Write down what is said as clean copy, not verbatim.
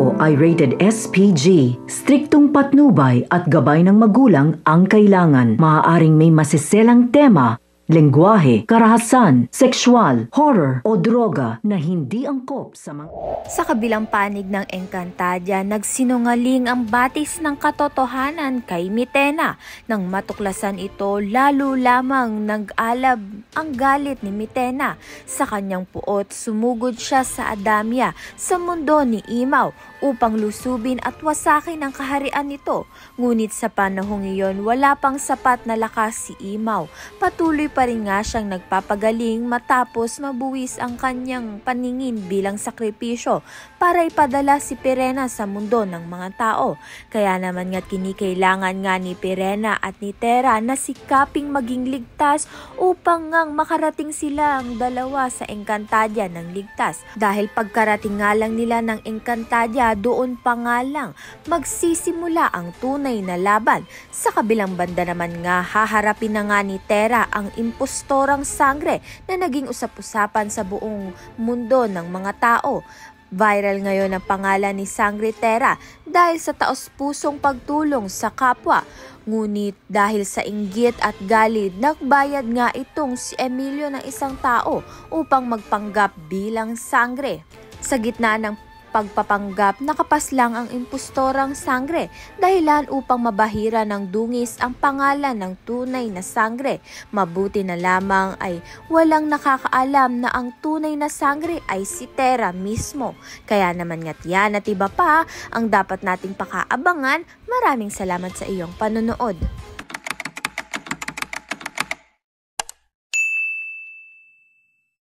ito ay rated SPG. Striktong patnubay at gabay ng magulang ang kailangan. Maaaring may masiselang tema, lengguwahe, karahasan, sexual, horror o droga na hindi angkop sa mga... Sa kabilang panig ng Encantadia, nagsinungaling ang batis ng katotohanan kay Mitena. Nang matuklasan ito, lalo lamang nag-alab ang galit ni Mitena. Sa kanyang puot, sumugod siya sa Adamya sa mundo ni Imaw upang lusubin at wasakin ang kaharian nito. Ngunit sa panahong iyon, wala pang sapat na lakas si Imaw. Patuloy pa rin nga siyang nagpapagaling matapos mabuwis ang kanyang paningin bilang sakripisyo para ipadala si Pirena sa mundo ng mga tao. Kaya naman nga't kinikailangan nga ni Pirena at ni Terra na sikaping maging ligtas upang ngang makarating sila ang dalawa sa Encantadia ng ligtas. Dahil pagkarating nga lang nila ng Encantadia, doon pa nga lang magsisimula ang tunay na laban. Sa kabilang banda naman nga, haharapin na nga ni Terra ang impostorang sangre na naging usap-usapan sa buong mundo ng mga tao. Viral ngayon ang pangalan ni Sangre Terra dahil sa taos-pusong pagtulong sa kapwa. Ngunit dahil sa inggit at galit, nagbayad nga itong si Emilio ng isang tao upang magpanggap bilang sangre. Sa gitna ng pagpapanggap, nakapaslang ang impostorang sangre, dahilan upang mabahira ng dungis ang pangalan ng tunay na sangre. Mabuti na lamang ay walang nakakaalam na ang tunay na sangre ay si Terra mismo. Kaya naman nga't yan at iba pa ang dapat nating pakaabangan. Maraming salamat sa iyong panonood.